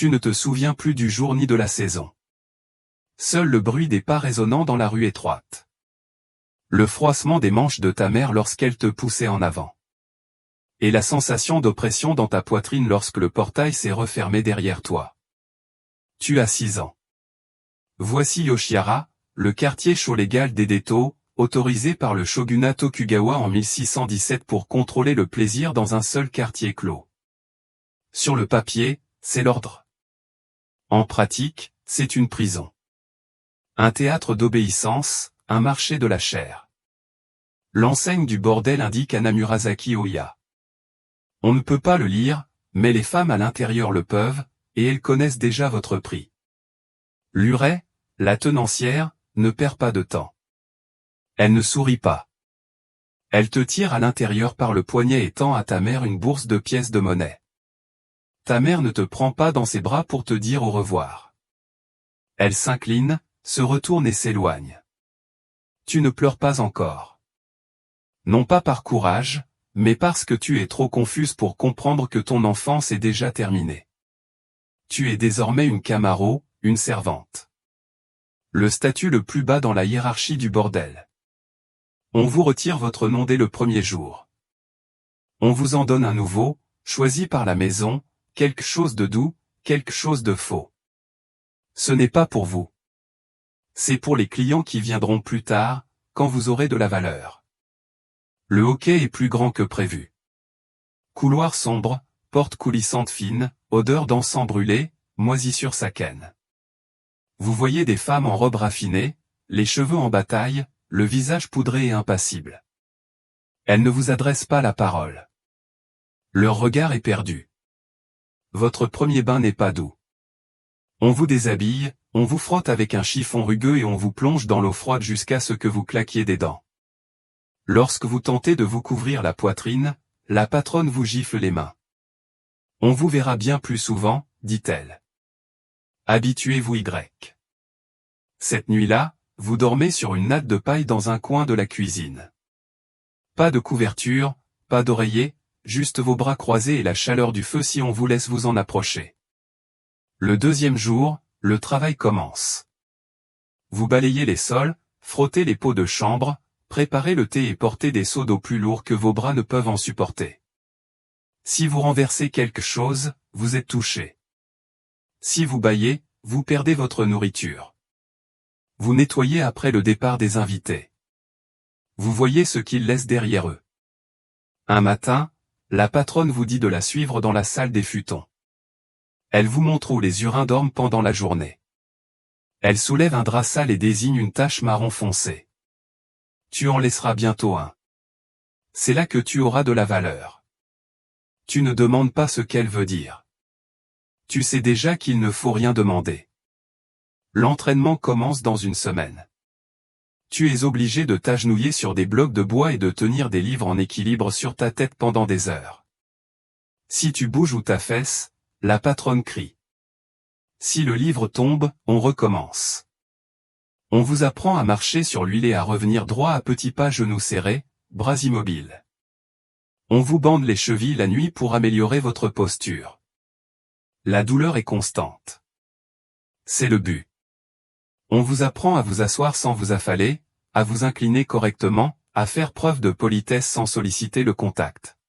Tu ne te souviens plus du jour ni de la saison. Seul le bruit des pas résonnant dans la rue étroite. Le froissement des manches de ta mère lorsqu'elle te poussait en avant. Et la sensation d'oppression dans ta poitrine lorsque le portail s'est refermé derrière toi. Tu as 6 ans. Voici Yoshiara, le quartier sholégal d'Edeto, autorisé par le shogunat Tokugawa en 1617 pour contrôler le plaisir dans un seul quartier clos. Sur le papier, c'est l'ordre. En pratique, c'est une prison. Un théâtre d'obéissance, un marché de la chair. L'enseigne du bordel indique Anamurasaki Oya. On ne peut pas le lire, mais les femmes à l'intérieur le peuvent, et elles connaissent déjà votre prix. L'Urai, la tenancière, ne perd pas de temps. Elle ne sourit pas. Elle te tire à l'intérieur par le poignet et tend à ta mère une bourse de pièces de monnaie. Ta mère ne te prend pas dans ses bras pour te dire au revoir. Elle s'incline, se retourne et s'éloigne. Tu ne pleures pas encore. Non pas par courage, mais parce que tu es trop confuse pour comprendre que ton enfance est déjà terminée. Tu es désormais une Camaro, une servante. Le statut le plus bas dans la hiérarchie du bordel. On vous retire votre nom dès le premier jour. On vous en donne un nouveau, choisi par la maison, quelque chose de doux, quelque chose de faux. Ce n'est pas pour vous. C'est pour les clients qui viendront plus tard, quand vous aurez de la valeur. Le hockey est plus grand que prévu. Couloir sombre, porte coulissante fine, odeur d'encens brûlé, moisissure sakène. Vous voyez des femmes en robe raffinée, les cheveux en bataille, le visage poudré et impassible. Elles ne vous adressent pas la parole. Leur regard est perdu. Votre premier bain n'est pas doux. On vous déshabille, on vous frotte avec un chiffon rugueux et on vous plonge dans l'eau froide jusqu'à ce que vous claquiez des dents. Lorsque vous tentez de vous couvrir la poitrine, la patronne vous gifle les mains. On vous verra bien plus souvent, dit-elle. Habituez-vous Y. Cette nuit-là, vous dormez sur une natte de paille dans un coin de la cuisine. Pas de couverture, pas d'oreiller, juste vos bras croisés et la chaleur du feu si on vous laisse vous en approcher. Le deuxième jour, le travail commence. Vous balayez les sols, frottez les pots de chambre, préparez le thé et portez des seaux d'eau plus lourds que vos bras ne peuvent en supporter. Si vous renversez quelque chose, vous êtes touché. Si vous bâillez, vous perdez votre nourriture. Vous nettoyez après le départ des invités. Vous voyez ce qu'ils laissent derrière eux. Un matin, la patronne vous dit de la suivre dans la salle des futons. Elle vous montre où les urins dorment pendant la journée. Elle soulève un drap sale et désigne une tache marron foncé. Tu en laisseras bientôt un. C'est là que tu auras de la valeur. Tu ne demandes pas ce qu'elle veut dire. Tu sais déjà qu'il ne faut rien demander. L'entraînement commence dans une semaine. Tu es obligé de t'agenouiller sur des blocs de bois et de tenir des livres en équilibre sur ta tête pendant des heures. Si tu bouges ou t'affaisses, la patronne crie. Si le livre tombe, on recommence. On vous apprend à marcher sur l'huile et à revenir droit à petits pas genoux serrés, bras immobiles. On vous bande les chevilles la nuit pour améliorer votre posture. La douleur est constante. C'est le but. On vous apprend à vous asseoir sans vous affaler, à vous incliner correctement, à faire preuve de politesse sans solliciter le contact.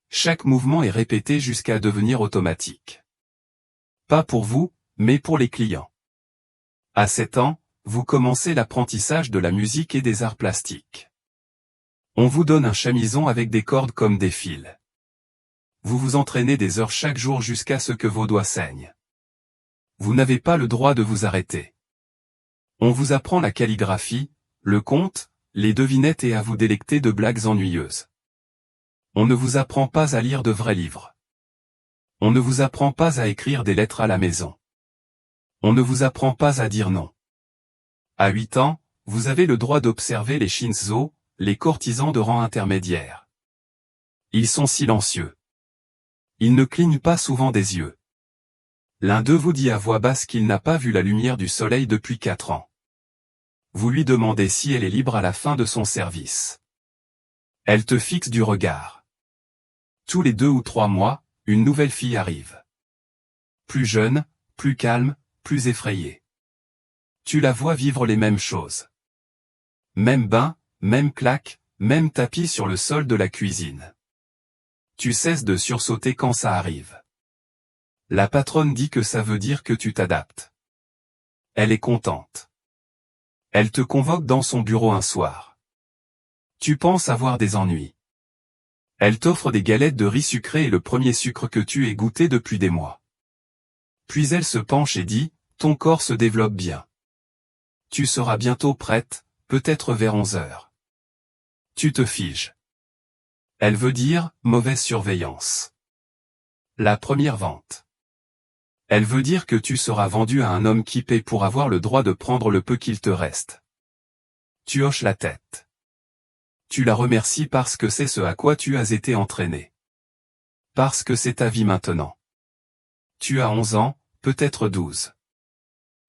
Chaque mouvement est répété jusqu'à devenir automatique. Pas pour vous, mais pour les clients. À 7 ans, vous commencez l'apprentissage de la musique et des arts plastiques. On vous donne un chamison avec des cordes comme des fils. Vous vous entraînez des heures chaque jour jusqu'à ce que vos doigts saignent. Vous n'avez pas le droit de vous arrêter. On vous apprend la calligraphie, le compte, les devinettes et à vous délecter de blagues ennuyeuses. On ne vous apprend pas à lire de vrais livres. On ne vous apprend pas à écrire des lettres à la maison. On ne vous apprend pas à dire non. À 8 ans, vous avez le droit d'observer les shinzo, les courtisans de rang intermédiaire. Ils sont silencieux. Ils ne clignent pas souvent des yeux. L'un d'eux vous dit à voix basse qu'il n'a pas vu la lumière du soleil depuis 4 ans. Vous lui demandez si elle est libre à la fin de son service. Elle te fixe du regard. Tous les 2 ou 3 mois, une nouvelle fille arrive. Plus jeune, plus calme, plus effrayé. Tu la vois vivre les mêmes choses. Même bain, même claque, même tapis sur le sol de la cuisine. Tu cesses de sursauter quand ça arrive. La patronne dit que ça veut dire que tu t'adaptes. Elle est contente. Elle te convoque dans son bureau un soir. Tu penses avoir des ennuis. Elle t'offre des galettes de riz sucré et le premier sucre que tu aies goûté depuis des mois. Puis elle se penche et dit, ton corps se développe bien. Tu seras bientôt prête, peut-être vers 11 heures. Tu te figes. Elle veut dire, mauvaise surveillance. La première vente. Elle veut dire que tu seras vendu à un homme qui paie pour avoir le droit de prendre le peu qu'il te reste. Tu hoches la tête. Tu la remercies parce que c'est ce à quoi tu as été entraîné. Parce que c'est ta vie maintenant. Tu as 11 ans, peut-être 12.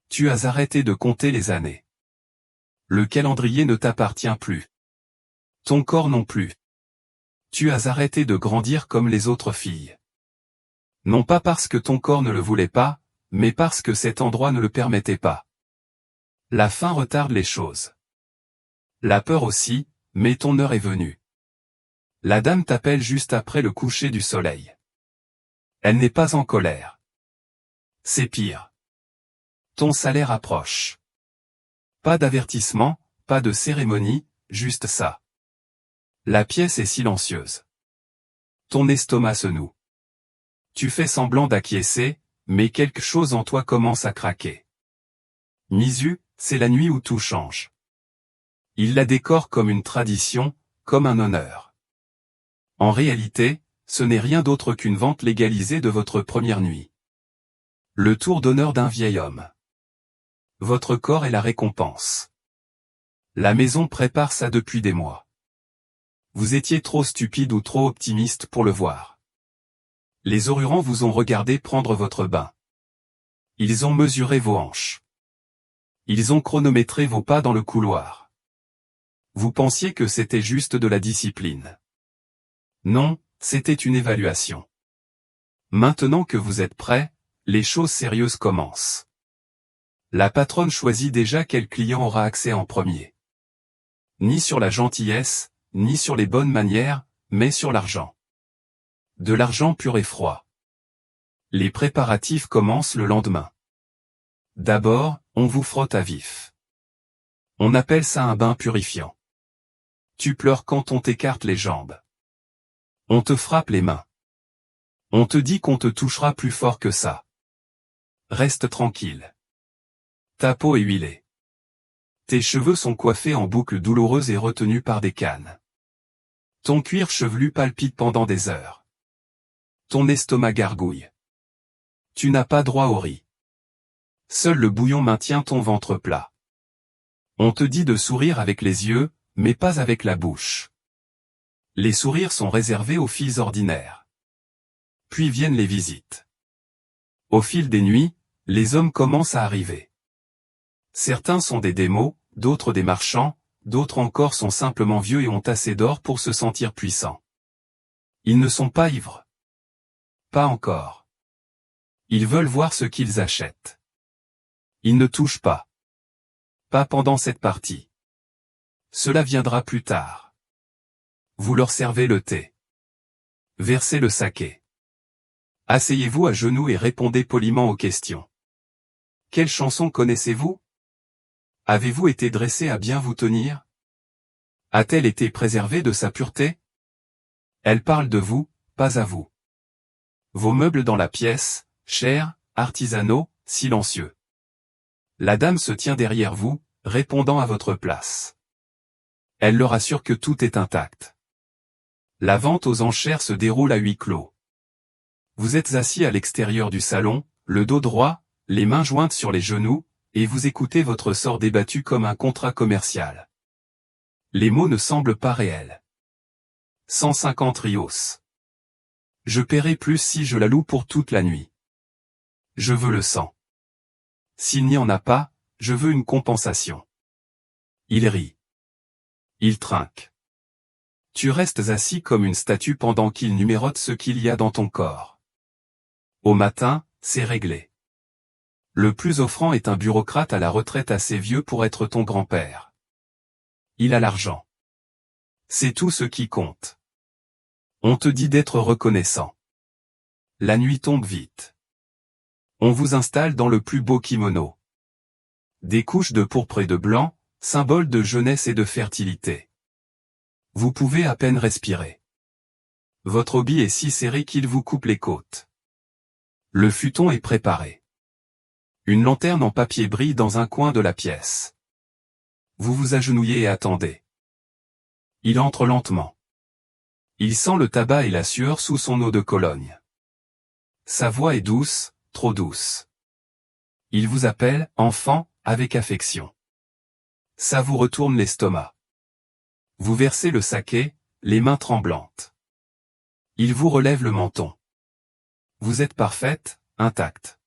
Tu as arrêté de compter les années. Le calendrier ne t'appartient plus. Ton corps non plus. Tu as arrêté de grandir comme les autres filles. Non pas parce que ton corps ne le voulait pas, mais parce que cet endroit ne le permettait pas. La faim retarde les choses. La peur aussi, mais ton heure est venue. La dame t'appelle juste après le coucher du soleil. Elle n'est pas en colère. C'est pire. Ton salaire approche. Pas d'avertissement, pas de cérémonie, juste ça. La pièce est silencieuse. Ton estomac se noue. Tu fais semblant d'acquiescer, mais quelque chose en toi commence à craquer. Misu, c'est la nuit où tout change. Il la décore comme une tradition, comme un honneur. En réalité, ce n'est rien d'autre qu'une vente légalisée de votre première nuit. Le tour d'honneur d'un vieil homme. Votre corps est la récompense. La maison prépare ça depuis des mois. Vous étiez trop stupide ou trop optimiste pour le voir. Les Orurans vous ont regardé prendre votre bain. Ils ont mesuré vos hanches. Ils ont chronométré vos pas dans le couloir. Vous pensiez que c'était juste de la discipline. Non, c'était une évaluation. Maintenant que vous êtes prêts, les choses sérieuses commencent. La patronne choisit déjà quel client aura accès en premier. Ni sur la gentillesse, ni sur les bonnes manières, mais sur l'argent. De l'argent pur et froid. Les préparatifs commencent le lendemain. D'abord, on vous frotte à vif. On appelle ça un bain purifiant. Tu pleures quand on t'écarte les jambes. On te frappe les mains. On te dit qu'on te touchera plus fort que ça. Reste tranquille. Ta peau est huilée. Tes cheveux sont coiffés en boucles douloureuses et retenus par des cannes. Ton cuir chevelu palpite pendant des heures. Ton estomac gargouille. Tu n'as pas droit au riz. Seul le bouillon maintient ton ventre plat. On te dit de sourire avec les yeux, mais pas avec la bouche. Les sourires sont réservés aux filles ordinaires. Puis viennent les visites. Au fil des nuits, les hommes commencent à arriver. Certains sont des démos, d'autres des marchands, d'autres encore sont simplement vieux et ont assez d'or pour se sentir puissants. Ils ne sont pas ivres. Pas encore. Ils veulent voir ce qu'ils achètent. Ils ne touchent pas. Pas pendant cette partie. Cela viendra plus tard. Vous leur servez le thé. Versez le saké. Asseyez-vous à genoux et répondez poliment aux questions. Quelle chanson connaissez-vous? Avez-vous été dressé à bien vous tenir? A-t-elle été préservée de sa pureté? Elle parle de vous, pas à vous. Vos meubles dans la pièce, chers, artisanaux, silencieux. La dame se tient derrière vous, répondant à votre place. Elle leur assure que tout est intact. La vente aux enchères se déroule à huis clos. Vous êtes assis à l'extérieur du salon, le dos droit, les mains jointes sur les genoux, et vous écoutez votre sort débattu comme un contrat commercial. Les mots ne semblent pas réels. 150 rios. Je paierai plus si je la loue pour toute la nuit. Je veux le 100. S'il n'y en a pas, je veux une compensation. Il rit. Il trinque. Tu restes assis comme une statue pendant qu'il numérote ce qu'il y a dans ton corps. Au matin, c'est réglé. Le plus offrant est un bureaucrate à la retraite assez vieux pour être ton grand-père. Il a l'argent. C'est tout ce qui compte. On te dit d'être reconnaissant. La nuit tombe vite. On vous installe dans le plus beau kimono. Des couches de pourpre et de blanc, symbole de jeunesse et de fertilité. Vous pouvez à peine respirer. Votre hobby est si serré qu'il vous coupe les côtes. Le futon est préparé. Une lanterne en papier brille dans un coin de la pièce. Vous vous agenouillez et attendez. Il entre lentement. Il sent le tabac et la sueur sous son eau de Cologne. Sa voix est douce, trop douce. Il vous appelle, enfant, avec affection. Ça vous retourne l'estomac. Vous versez le saké, les mains tremblantes. Il vous relève le menton. Vous êtes parfaite, intacte.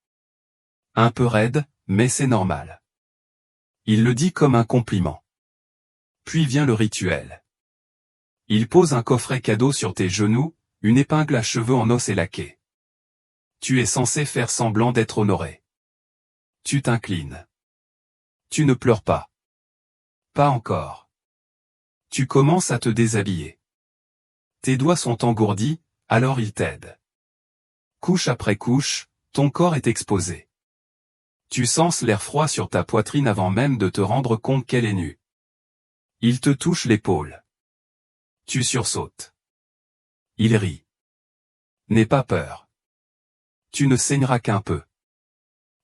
Un peu raide, mais c'est normal. Il le dit comme un compliment. Puis vient le rituel. Il pose un coffret cadeau sur tes genoux, une épingle à cheveux en os et laquée. Tu es censé faire semblant d'être honoré. Tu t'inclines. Tu ne pleures pas. Pas encore. Tu commences à te déshabiller. Tes doigts sont engourdis, alors il t'aide. Couche après couche, ton corps est exposé. Tu sens l'air froid sur ta poitrine avant même de te rendre compte qu'elle est nue. Il te touche l'épaule. Tu sursautes. Il rit. N'aie pas peur. Tu ne saigneras qu'un peu.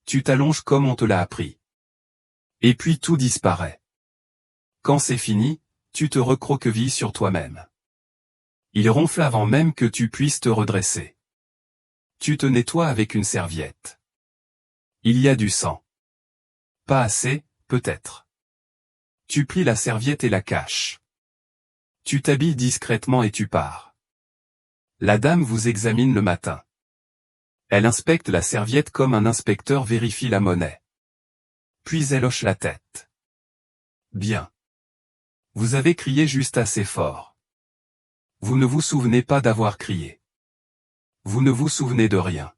Tu t'allonges comme on te l'a appris. Et puis tout disparaît. Quand c'est fini, tu te recroquevilles sur toi-même. Il ronfle avant même que tu puisses te redresser. Tu te nettoies avec une serviette. Il y a du sang. Pas assez, peut-être. Tu plies la serviette et la caches. Tu t'habilles discrètement et tu pars. La dame vous examine le matin. Elle inspecte la serviette comme un inspecteur vérifie la monnaie. Puis elle hoche la tête. Bien. Vous avez crié juste assez fort. Vous ne vous souvenez pas d'avoir crié. Vous ne vous souvenez de rien.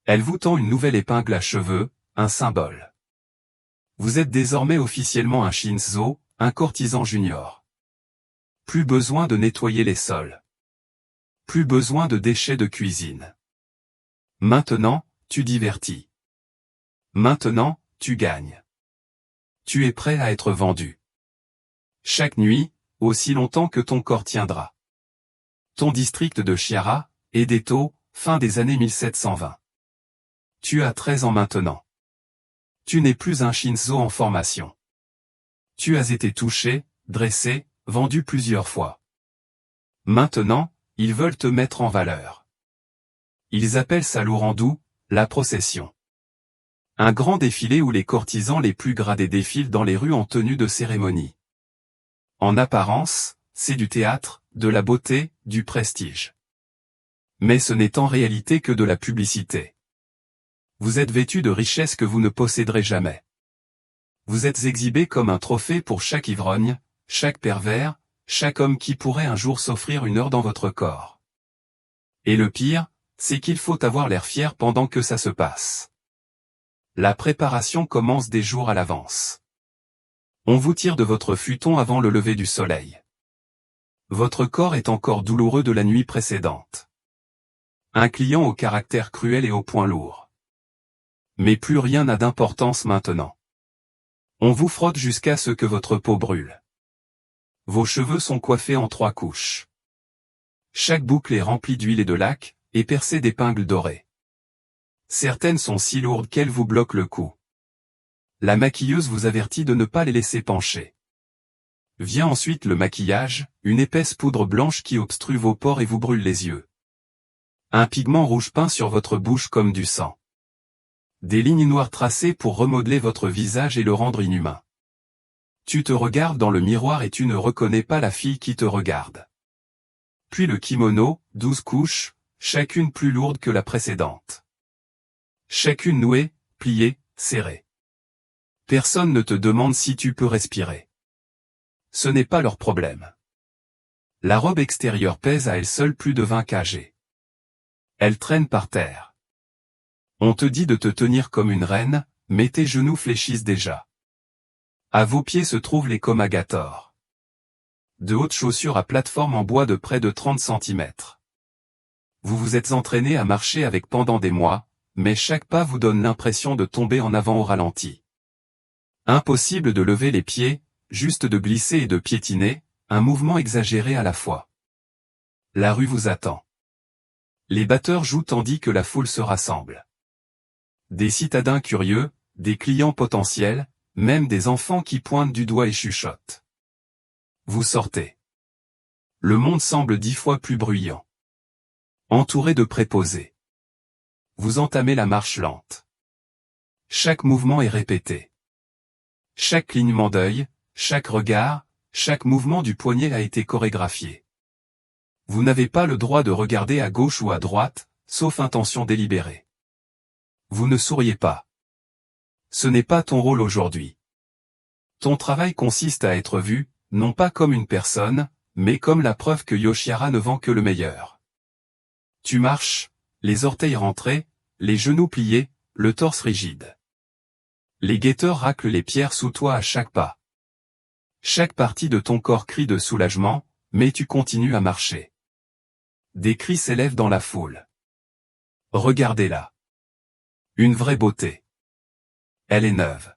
Elle vous tend une nouvelle épingle à cheveux, un symbole. Vous êtes désormais officiellement un Shinzo, un courtisan junior. Plus besoin de nettoyer les sols. Plus besoin de déchets de cuisine. Maintenant, tu divertis. Maintenant, tu gagnes. Tu es prêt à être vendu. Chaque nuit, aussi longtemps que ton corps tiendra. Ton district de Chiara, Edeto, fin des années 1720. Tu as 13 ans maintenant. Tu n'es plus un Shinzo en formation. Tu as été touché, dressé, vendu plusieurs fois. Maintenant, ils veulent te mettre en valeur. Ils appellent ça l'Ourandu, la procession. Un grand défilé où les courtisans les plus gradés défilent dans les rues en tenue de cérémonie. En apparence, c'est du théâtre, de la beauté, du prestige. Mais ce n'est en réalité que de la publicité. Vous êtes vêtu de richesses que vous ne posséderez jamais. Vous êtes exhibé comme un trophée pour chaque ivrogne, chaque pervers, chaque homme qui pourrait un jour s'offrir une heure dans votre corps. Et le pire, c'est qu'il faut avoir l'air fier pendant que ça se passe. La préparation commence des jours à l'avance. On vous tire de votre futon avant le lever du soleil. Votre corps est encore douloureux de la nuit précédente. Un client au caractère cruel et au poing lourd. Mais plus rien n'a d'importance maintenant. On vous frotte jusqu'à ce que votre peau brûle. Vos cheveux sont coiffés en 3 couches. Chaque boucle est remplie d'huile et de laque, et percée d'épingles dorées. Certaines sont si lourdes qu'elles vous bloquent le cou. La maquilleuse vous avertit de ne pas les laisser pencher. Vient ensuite le maquillage, une épaisse poudre blanche qui obstrue vos pores et vous brûle les yeux. Un pigment rouge peint sur votre bouche comme du sang. Des lignes noires tracées pour remodeler votre visage et le rendre inhumain. Tu te regardes dans le miroir et tu ne reconnais pas la fille qui te regarde. Puis le kimono, 12 couches, chacune plus lourde que la précédente. Chacune nouée, pliée, serrée. Personne ne te demande si tu peux respirer. Ce n'est pas leur problème. La robe extérieure pèse à elle seule plus de 20 kg. Elle traîne par terre. On te dit de te tenir comme une reine, mais tes genoux fléchissent déjà. À vos pieds se trouvent les Komagator. De hautes chaussures à plateforme en bois de près de 30 cm. Vous vous êtes entraîné à marcher avec pendant des mois, mais chaque pas vous donne l'impression de tomber en avant au ralenti. Impossible de lever les pieds, juste de glisser et de piétiner, un mouvement exagéré à la fois. La rue vous attend. Les batteurs jouent tandis que la foule se rassemble. Des citadins curieux, des clients potentiels, même des enfants qui pointent du doigt et chuchotent. Vous sortez. Le monde semble 10 fois plus bruyant. Entouré de préposés. Vous entamez la marche lente. Chaque mouvement est répété. Chaque clignement d'œil, chaque regard, chaque mouvement du poignet a été chorégraphié. Vous n'avez pas le droit de regarder à gauche ou à droite, sauf intention délibérée. Vous ne souriez pas. Ce n'est pas ton rôle aujourd'hui. Ton travail consiste à être vu, non pas comme une personne, mais comme la preuve que Yoshiara ne vend que le meilleur. Tu marches, les orteils rentrés, les genoux pliés, le torse rigide. Les guetteurs raclent les pierres sous toi à chaque pas. Chaque partie de ton corps crie de soulagement, mais tu continues à marcher. Des cris s'élèvent dans la foule. Regardez-la. Une vraie beauté. Elle est neuve.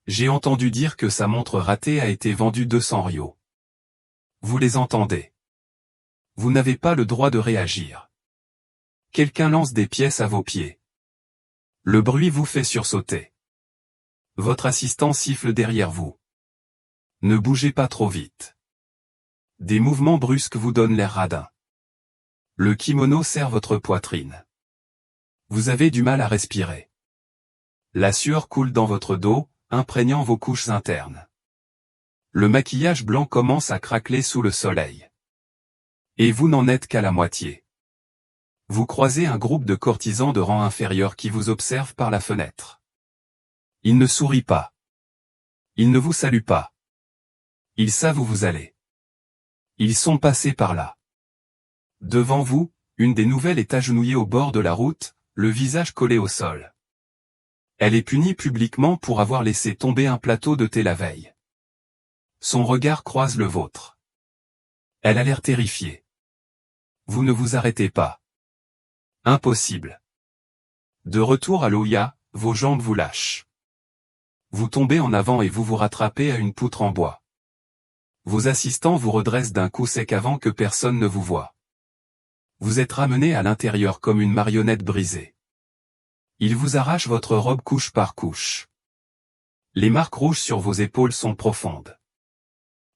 J'ai entendu dire que sa montre ratée a été vendue 200 ryos. Vous les entendez. Vous n'avez pas le droit de réagir. Quelqu'un lance des pièces à vos pieds. Le bruit vous fait sursauter. Votre assistant siffle derrière vous. Ne bougez pas trop vite. Des mouvements brusques vous donnent l'air radin. Le kimono serre votre poitrine. Vous avez du mal à respirer. La sueur coule dans votre dos, imprégnant vos couches internes. Le maquillage blanc commence à craqueler sous le soleil. Et vous n'en êtes qu'à la moitié. Vous croisez un groupe de courtisans de rang inférieur qui vous observent par la fenêtre. Ils ne sourient pas. Ils ne vous saluent pas. Ils savent où vous allez. Ils sont passés par là. Devant vous, une des nouvelles est agenouillée au bord de la route, le visage collé au sol. Elle est punie publiquement pour avoir laissé tomber un plateau de thé la veille. Son regard croise le vôtre. Elle a l'air terrifiée. Vous ne vous arrêtez pas. Impossible. De retour à l'Oya, vos jambes vous lâchent. Vous tombez en avant et vous vous rattrapez à une poutre en bois. Vos assistants vous redressent d'un coup sec avant que personne ne vous voie. Vous êtes ramené à l'intérieur comme une marionnette brisée. Ils vous arrachent votre robe couche par couche. Les marques rouges sur vos épaules sont profondes.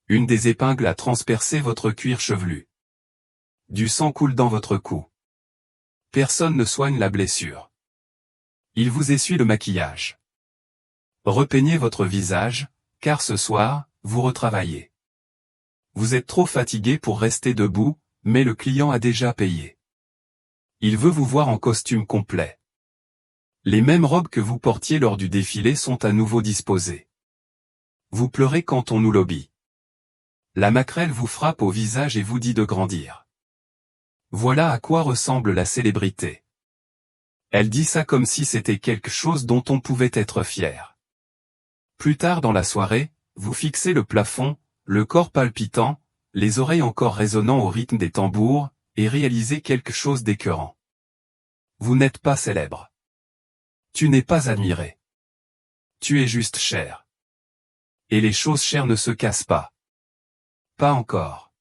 Une des épingles a transpercé votre cuir chevelu. Du sang coule dans votre cou. Personne ne soigne la blessure. Il vous essuie le maquillage. Repeignez votre visage, car ce soir, vous retravaillez. Vous êtes trop fatigué pour rester debout, mais le client a déjà payé. Il veut vous voir en costume complet. Les mêmes robes que vous portiez lors du défilé sont à nouveau disposées. Vous pleurez quand on nous lobby. La maquerelle vous frappe au visage et vous dit de grandir. Voilà à quoi ressemble la célébrité. Elle dit ça comme si c'était quelque chose dont on pouvait être fier. Plus tard dans la soirée, vous fixez le plafond, le corps palpitant, les oreilles encore résonnant au rythme des tambours, et réalisez quelque chose d'écœurant. Vous n'êtes pas célèbre. Tu n'es pas admiré. Tu es juste cher. Et les choses chères ne se cassent pas. Pas encore.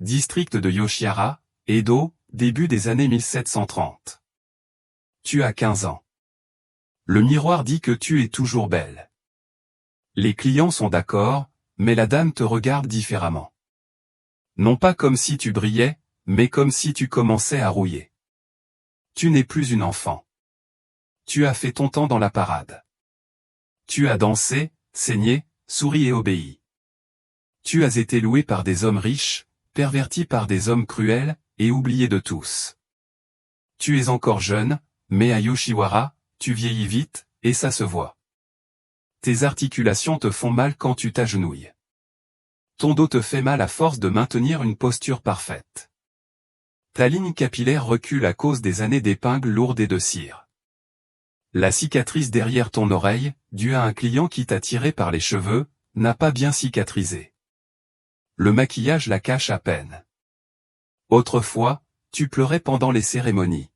District de Yoshiara, Edo, début des années 1730. Tu as 15 ans. Le miroir dit que tu es toujours belle. Les clients sont d'accord, mais la dame te regarde différemment. Non pas comme si tu brillais, mais comme si tu commençais à rouiller. Tu n'es plus une enfant. Tu as fait ton temps dans la parade. Tu as dansé, saigné, souri et obéi. Tu as été loué par des hommes riches, perverti par des hommes cruels, et oublié de tous. Tu es encore jeune, mais à Yoshiwara, tu vieillis vite, et ça se voit. Tes articulations te font mal quand tu t'agenouilles. Ton dos te fait mal à force de maintenir une posture parfaite. Ta ligne capillaire recule à cause des années d'épingles lourdes et de cire. La cicatrice derrière ton oreille, due à un client qui t'a tiré par les cheveux, n'a pas bien cicatrisé. Le maquillage la cache à peine. Autrefois, tu pleurais pendant les cérémonies.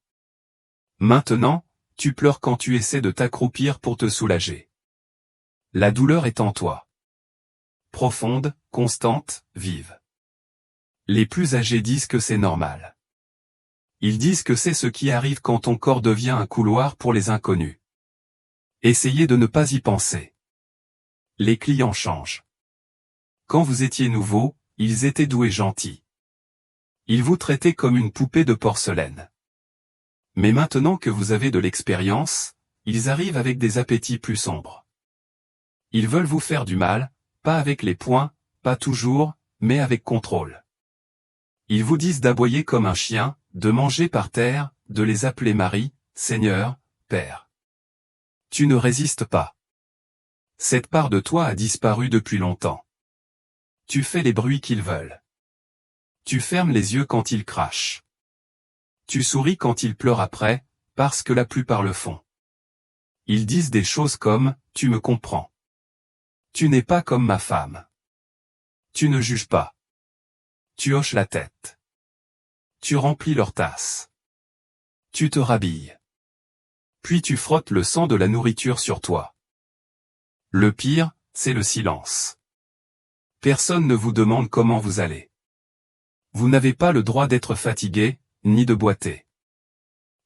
Maintenant, tu pleures quand tu essaies de t'accroupir pour te soulager. La douleur est en toi. Profonde, constante, vive. Les plus âgés disent que c'est normal. Ils disent que c'est ce qui arrive quand ton corps devient un couloir pour les inconnus. Essayez de ne pas y penser. Les clients changent. Quand vous étiez nouveau, ils étaient doux et gentils. Ils vous traitaient comme une poupée de porcelaine. Mais maintenant que vous avez de l'expérience, ils arrivent avec des appétits plus sombres. Ils veulent vous faire du mal, pas avec les poings, pas toujours, mais avec contrôle. Ils vous disent d'aboyer comme un chien, de manger par terre, de les appeler Marie, Seigneur, Père. Tu ne résistes pas. Cette part de toi a disparu depuis longtemps. Tu fais les bruits qu'ils veulent. Tu fermes les yeux quand ils crachent. Tu souris quand ils pleurent après, parce que la plupart le font. Ils disent des choses comme « Tu me comprends. Tu n'es pas comme ma femme. Tu ne juges pas. » Tu hoches la tête. Tu remplis leur tasse. Tu te rhabilles. Puis tu frottes le sang de la nourriture sur toi. Le pire, c'est le silence. Personne ne vous demande comment vous allez. Vous n'avez pas le droit d'être fatigué, ni de boiter.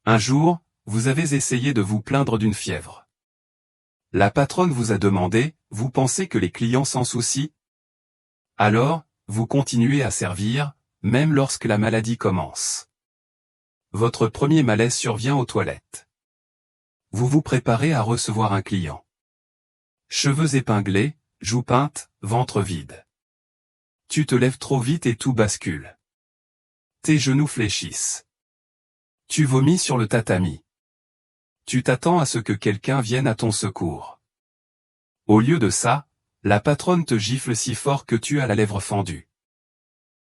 Un jour, vous avez essayé de vous plaindre d'une fièvre. La patronne vous a demandé, vous pensez que les clients s'en soucient? Alors, vous continuez à servir, même lorsque la maladie commence. Votre premier malaise survient aux toilettes. Vous vous préparez à recevoir un client. Cheveux épinglés, joues peintes, ventre vide. Tu te lèves trop vite et tout bascule. Tes genoux fléchissent. Tu vomis sur le tatami. Tu t'attends à ce que quelqu'un vienne à ton secours. Au lieu de ça, la patronne te gifle si fort que tu as la lèvre fendue.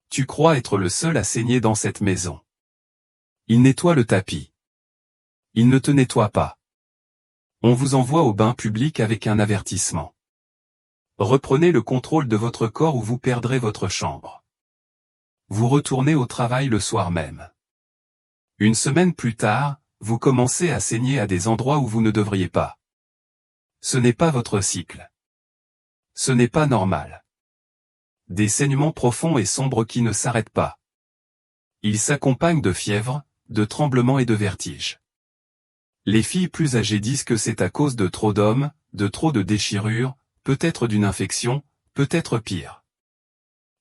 Tu crois être le seul à saigner dans cette maison. Il nettoie le tapis. Il ne te nettoie pas. On vous envoie au bain public avec un avertissement. Reprenez le contrôle de votre corps ou vous perdrez votre chambre. Vous retournez au travail le soir même. Une semaine plus tard, vous commencez à saigner à des endroits où vous ne devriez pas. Ce n'est pas votre cycle. Ce n'est pas normal. Des saignements profonds et sombres qui ne s'arrêtent pas. Ils s'accompagnent de fièvre, de tremblements et de vertiges. Les filles plus âgées disent que c'est à cause de trop d'hommes, de trop de déchirures, peut-être d'une infection, peut-être pire.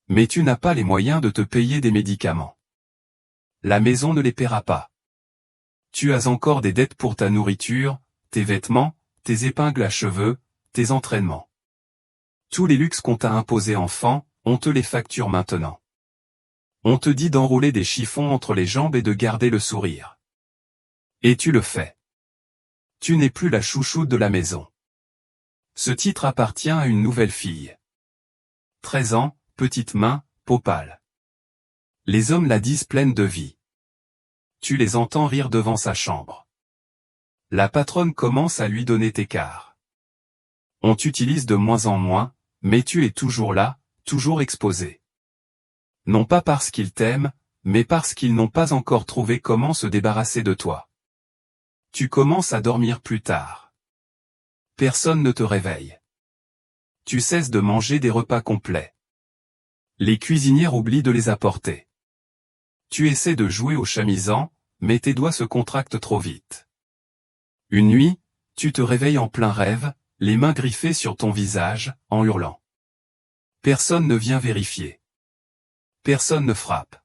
Mais tu n'as pas les moyens de te payer des médicaments. La maison ne les paiera pas. Tu as encore des dettes pour ta nourriture, tes vêtements, tes épingles à cheveux, tes entraînements. Tous les luxes qu'on t'a imposés enfant, on te les facture maintenant. On te dit d'enrouler des chiffons entre les jambes et de garder le sourire. Et tu le fais. Tu n'es plus la chouchoute de la maison. Ce titre appartient à une nouvelle fille. 13 ans, petite main, peau pâle. Les hommes la disent pleine de vie. Tu les entends rire devant sa chambre. La patronne commence à lui donner tes quarts. On t'utilise de moins en moins, mais tu es toujours là, toujours exposé. Non pas parce qu'ils t'aiment, mais parce qu'ils n'ont pas encore trouvé comment se débarrasser de toi. Tu commences à dormir plus tard. Personne ne te réveille. Tu cesses de manger des repas complets. Les cuisinières oublient de les apporter. Tu essaies de jouer au chamisant, mais tes doigts se contractent trop vite. Une nuit, tu te réveilles en plein rêve, les mains griffées sur ton visage, en hurlant. Personne ne vient vérifier. Personne ne frappe.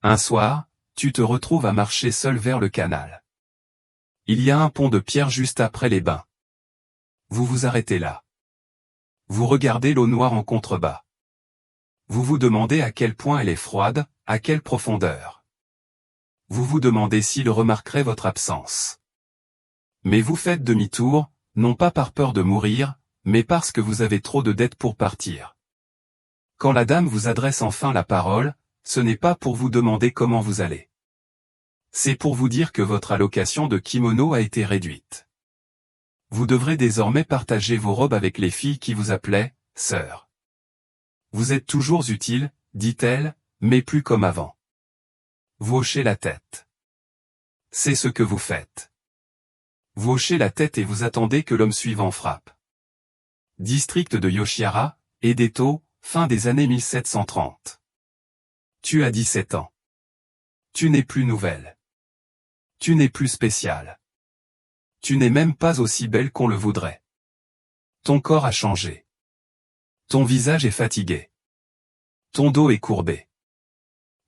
Un soir, tu te retrouves à marcher seul vers le canal. Il y a un pont de pierre juste après les bains. Vous vous arrêtez là. Vous regardez l'eau noire en contrebas. Vous vous demandez à quel point elle est froide, à quelle profondeur. Vous vous demandez s'il remarquerait votre absence. Mais vous faites demi-tour, non pas par peur de mourir, mais parce que vous avez trop de dettes pour partir. Quand la dame vous adresse enfin la parole, ce n'est pas pour vous demander comment vous allez. C'est pour vous dire que votre allocation de kimono a été réduite. Vous devrez désormais partager vos robes avec les filles qui vous appelaient « sœur ». Vous êtes toujours utile, dit-elle, mais plus comme avant. Vous hochez la tête. C'est ce que vous faites. Vous hochez la tête et vous attendez que l'homme suivant frappe. District de Yoshiara, Edeto, fin des années 1730. Tu as 17 ans. Tu n'es plus nouvelle. Tu n'es plus spéciale. Tu n'es même pas aussi belle qu'on le voudrait. Ton corps a changé. Ton visage est fatigué. Ton dos est courbé.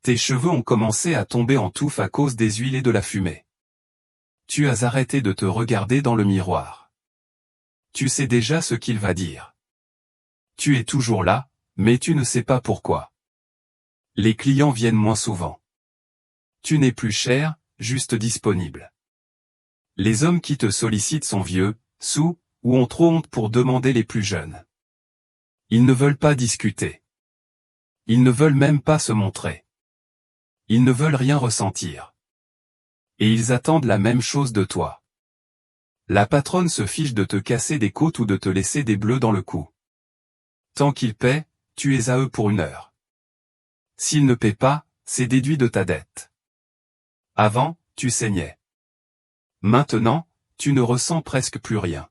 Tes cheveux ont commencé à tomber en touffe à cause des huiles et de la fumée. Tu as arrêté de te regarder dans le miroir. Tu sais déjà ce qu'il va dire. Tu es toujours là, mais tu ne sais pas pourquoi. Les clients viennent moins souvent. Tu n'es plus cher, juste disponible. Les hommes qui te sollicitent sont vieux, saouls, ou ont trop honte pour demander les plus jeunes. Ils ne veulent pas discuter. Ils ne veulent même pas se montrer. Ils ne veulent rien ressentir. Et ils attendent la même chose de toi. La patronne se fiche de te casser des côtes ou de te laisser des bleus dans le cou. Tant qu'ils paient, tu es à eux pour 1 heure. S'ils ne paient pas, c'est déduit de ta dette. Avant, tu saignais. Maintenant, tu ne ressens presque plus rien.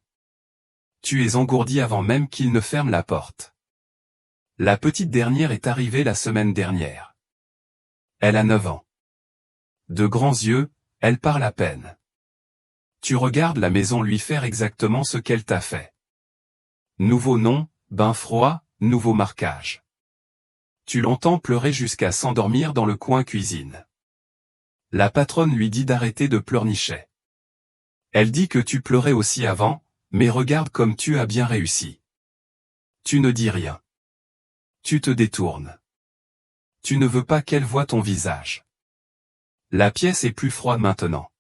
Tu es engourdi avant même qu'il ne ferme la porte. La petite dernière est arrivée la semaine dernière. Elle a 9 ans. De grands yeux, elle parle à peine. Tu regardes la maison lui faire exactement ce qu'elle t'a fait. Nouveau nom, bain froid, nouveau marquage. Tu l'entends pleurer jusqu'à s'endormir dans le coin cuisine. La patronne lui dit d'arrêter de pleurnicher. Elle dit que tu pleurais aussi avant, mais regarde comme tu as bien réussi. Tu ne dis rien. Tu te détournes. Tu ne veux pas qu'elle voie ton visage. La pièce est plus froide maintenant.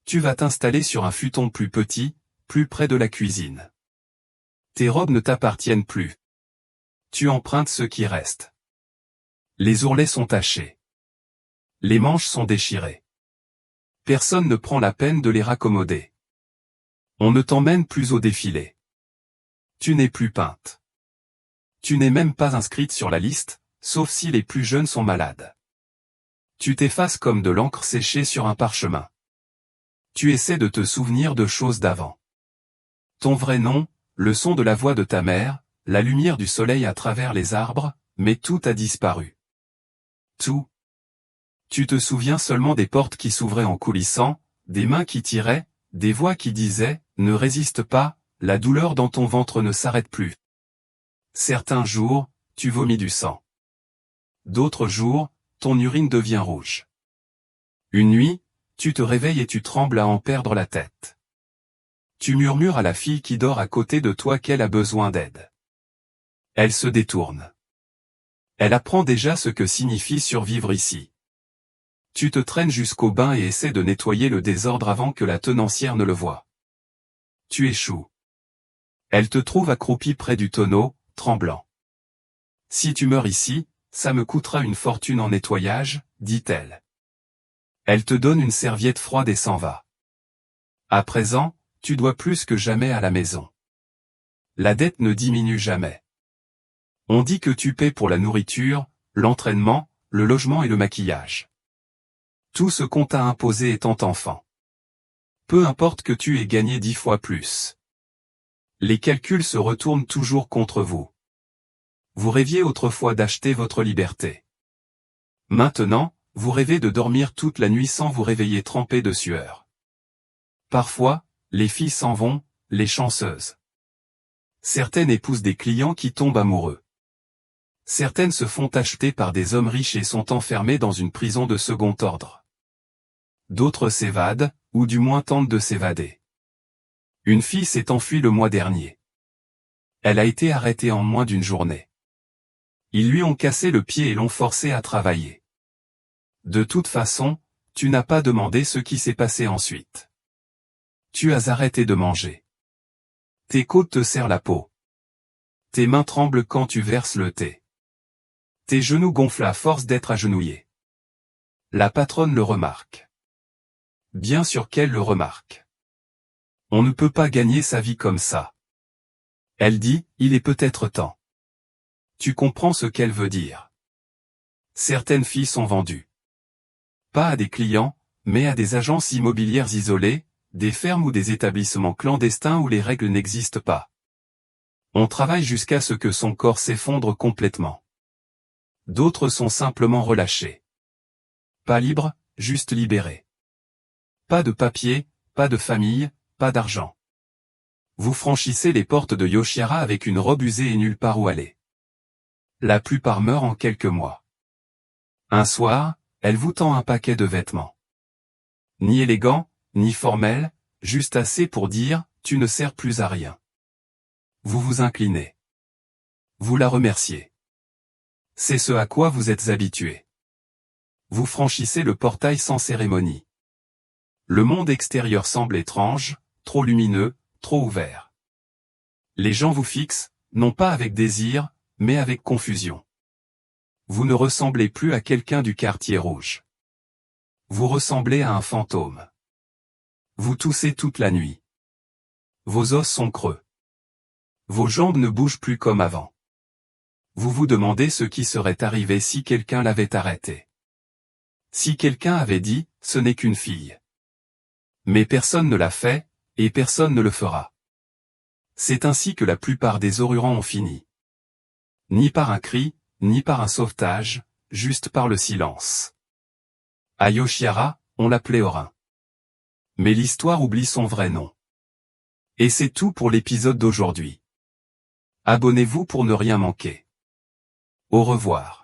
Tu vas t'installer sur un futon plus petit, plus près de la cuisine. Tes robes ne t'appartiennent plus. Tu empruntes ce qui reste. Les ourlets sont tachés. Les manches sont déchirées. Personne ne prend la peine de les raccommoder. On ne t'emmène plus au défilé. Tu n'es plus peinte. Tu n'es même pas inscrite sur la liste, sauf si les plus jeunes sont malades. Tu t'effaces comme de l'encre séchée sur un parchemin. Tu essaies de te souvenir de choses d'avant. Ton vrai nom, le son de la voix de ta mère, la lumière du soleil à travers les arbres, mais tout a disparu. Tout. Tu te souviens seulement des portes qui s'ouvraient en coulissant, des mains qui tiraient, des voix qui disaient « Ne résiste pas, la douleur dans ton ventre ne s'arrête plus ». Certains jours, tu vomis du sang. D'autres jours, ton urine devient rouge. Une nuit, tu te réveilles et tu trembles à en perdre la tête. Tu murmures à la fille qui dort à côté de toi qu'elle a besoin d'aide. Elle se détourne. Elle apprend déjà ce que signifie survivre ici. Tu te traînes jusqu'au bain et essaies de nettoyer le désordre avant que la tenancière ne le voie. Tu échoues. Elle te trouve accroupi près du tonneau, tremblant. Si tu meurs ici, ça me coûtera une fortune en nettoyage, dit-elle. Elle te donne une serviette froide et s'en va. À présent, tu dois plus que jamais à la maison. La dette ne diminue jamais. On dit que tu paies pour la nourriture, l'entraînement, le logement et le maquillage. Tout ce qu'on t'a imposé étant enfant. Peu importe que tu aies gagné 10 fois plus. Les calculs se retournent toujours contre vous. Vous rêviez autrefois d'acheter votre liberté. Maintenant, vous rêvez de dormir toute la nuit sans vous réveiller trempé de sueur. Parfois, les filles s'en vont, les chanceuses. Certaines épousent des clients qui tombent amoureux. Certaines se font acheter par des hommes riches et sont enfermées dans une prison de second ordre. D'autres s'évadent, ou du moins tentent de s'évader. Une fille s'est enfuie le mois dernier. Elle a été arrêtée en moins d'1 journée. Ils lui ont cassé le pied et l'ont forcé à travailler. De toute façon, tu n'as pas demandé ce qui s'est passé ensuite. Tu as arrêté de manger. Tes côtes te serrent la peau. Tes mains tremblent quand tu verses le thé. Tes genoux gonflent à force d'être agenouillés. La patronne le remarque. Bien sûr qu'elle le remarque. On ne peut pas gagner sa vie comme ça. Elle dit, il est peut-être temps. Tu comprends ce qu'elle veut dire. Certaines filles sont vendues. Pas à des clients, mais à des agences immobilières isolées, des fermes ou des établissements clandestins où les règles n'existent pas. On travaille jusqu'à ce que son corps s'effondre complètement. D'autres sont simplement relâchés. Pas libres, juste libérés. Pas de papier, pas de famille, pas d'argent. Vous franchissez les portes de Yoshiara avec une robe usée et nulle part où aller. La plupart meurent en quelques mois. Un soir, elle vous tend un paquet de vêtements. Ni élégant, ni formel, juste assez pour dire, tu ne sers plus à rien. Vous vous inclinez. Vous la remerciez. C'est ce à quoi vous êtes habitué. Vous franchissez le portail sans cérémonie. Le monde extérieur semble étrange, trop lumineux, trop ouvert. Les gens vous fixent, non pas avec désir, mais avec confusion. Vous ne ressemblez plus à quelqu'un du quartier rouge. Vous ressemblez à un fantôme. Vous toussez toute la nuit. Vos os sont creux. Vos jambes ne bougent plus comme avant. Vous vous demandez ce qui serait arrivé si quelqu'un l'avait arrêté. Si quelqu'un avait dit, ce n'est qu'une fille. Mais personne ne l'a fait, et personne ne le fera. C'est ainsi que la plupart des Orurans ont fini. Ni par un cri, ni par un sauvetage, juste par le silence. À Yoshiara, on l'appelait Orin. Mais l'histoire oublie son vrai nom. Et c'est tout pour l'épisode d'aujourd'hui. Abonnez-vous pour ne rien manquer. Au revoir.